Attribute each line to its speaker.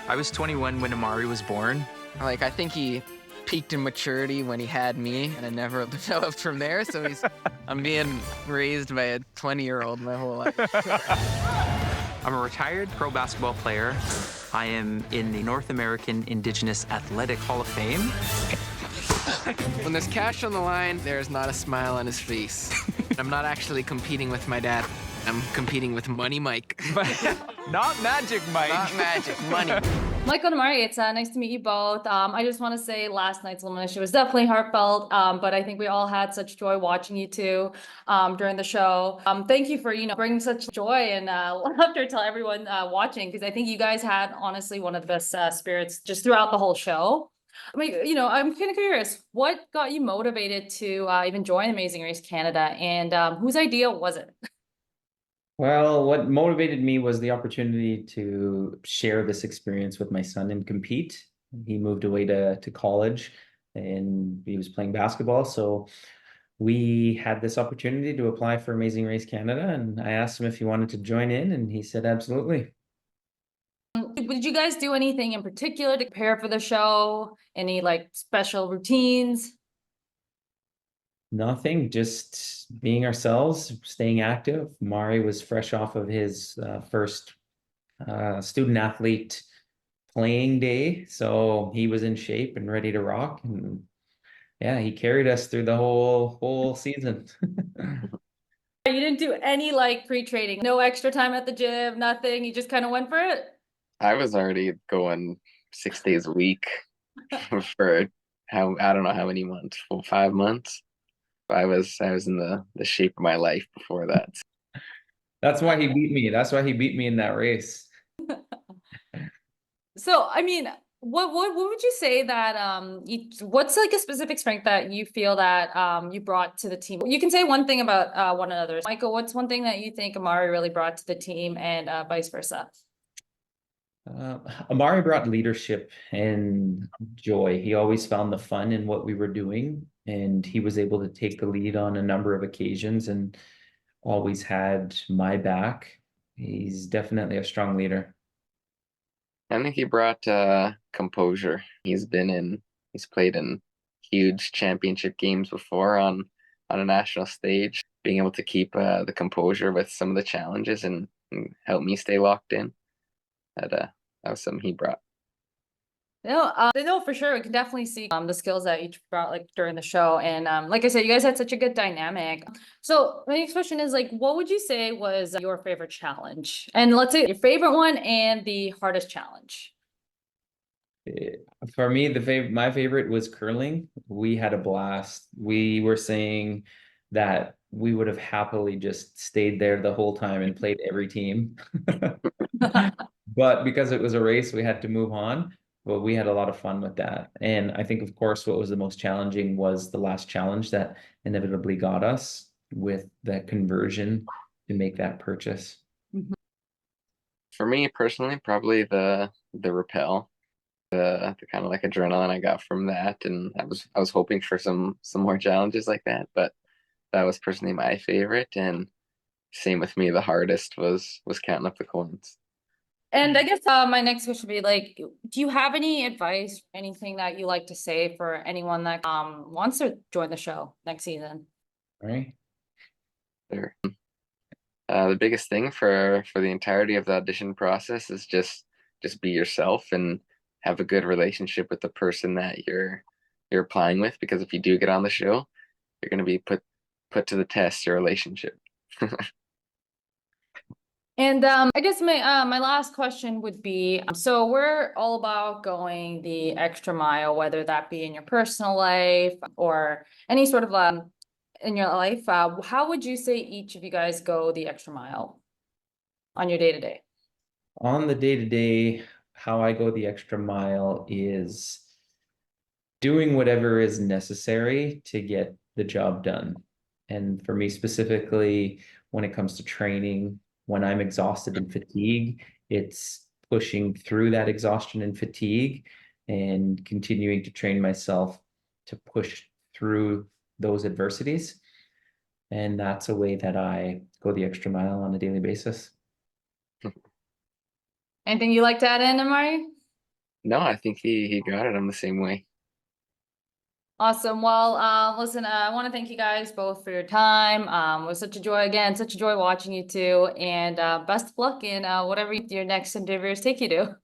Speaker 1: I was 21 when Amari was born.
Speaker 2: Like, I think he peaked in maturity when he had me, and I never developed from there. So I'm being raised by a 20-year-old my whole life.
Speaker 1: I'm a retired pro basketball player. I am in the North American Indigenous Athletic Hall of Fame.
Speaker 2: When there's cash on the line, there's not a smile on his face. I'm not actually competing with my dad. I'm competing with Money Mike.
Speaker 1: Not Magic Mike.
Speaker 2: Not Magic, Money.
Speaker 3: Michael and Amari, it's nice to meet you both. I just want to say last night's elimination was definitely heartfelt, but I think we all had such joy watching you two during the show. Thank you for, bringing such joy and laughter to everyone watching, because I think you guys had honestly one of the best spirits just throughout the whole show. I mean, I'm kind of curious, what got you motivated to even join Amazing Race Canada, and whose idea was it?
Speaker 4: Well, what motivated me was the opportunity to share this experience with my son and compete. He moved away to college and he was playing basketball. So we had this opportunity to apply for Amazing Race Canada, and I asked him if he wanted to join in, and he said absolutely.
Speaker 3: Did you guys do anything in particular to prepare for the show? Any special routines?
Speaker 4: Nothing, just being ourselves, staying active. Mari was fresh off of his first student athlete playing day, so he was in shape and ready to rock. And yeah, he carried us through the whole season.
Speaker 3: You didn't do any pre-training, no extra time at the gym, nothing. You just kind of went for it.
Speaker 5: I was already going 6 days a week for I don't know how many months, 5 months. I was in the shape of my life before that.
Speaker 4: That's why he beat me. That's why he beat me in that race.
Speaker 3: So, I mean, what would you say that what's a specific strength that you feel that you brought to the team? You can say one thing about one another. Michael, what's one thing that you think Amari really brought to the team, and vice versa?
Speaker 4: Amari brought leadership and joy. He always found the fun in what we were doing, and he was able to take the lead on a number of occasions and always had my back. He's definitely a strong leader.
Speaker 5: I think he brought composure. He's played in huge championship games before on a national stage. Being able to keep the composure with some of the challenges and help me stay locked in. That was something he brought.
Speaker 3: No, for sure. We can definitely see the skills that each brought during the show. And like I said, you guys had such a good dynamic. So my next question is what would you say was your favorite challenge? And let's say your favorite one and the hardest challenge.
Speaker 4: For me, my favorite was curling. We had a blast. We were saying that we would have happily just stayed there the whole time and played every team. But because it was a race, we had to move on. But we had a lot of fun with that. And I think, of course, what was the most challenging was the last challenge that inevitably got us with the conversion to make that purchase.
Speaker 5: For me personally, probably the rappel, the kind of adrenaline I got from that, and I was hoping for some more challenges like that, but that was personally my favorite. And same with me, the hardest was counting up the coins.
Speaker 3: And I guess my next question would be do you have any advice, anything that you like to say for anyone that wants to join the show next season?
Speaker 4: Right.
Speaker 5: Sure. The biggest thing for the entirety of the audition process is just be yourself and have a good relationship with the person that you're applying with, because if you do get on the show, you're going to be put to the test, your relationship.
Speaker 3: And I guess my last question would be, so we're all about going the extra mile, whether that be in your personal life or any sort of in your life. How would you say each of you guys go the extra mile on your day-to-day?
Speaker 4: On the day-to-day, how I go the extra mile is doing whatever is necessary to get the job done. And for me specifically, when it comes to training, when I'm exhausted and fatigue, it's pushing through that exhaustion and fatigue and continuing to train myself to push through those adversities. And that's a way that I go the extra mile on a daily basis.
Speaker 3: Anything you like to add in, Amari?
Speaker 5: No, I think he got it. I'm the same way.
Speaker 3: Awesome. Well, listen, I want to thank you guys both for your time. It was such a joy again, such a joy watching you two, and best of luck in whatever your next endeavors take you to.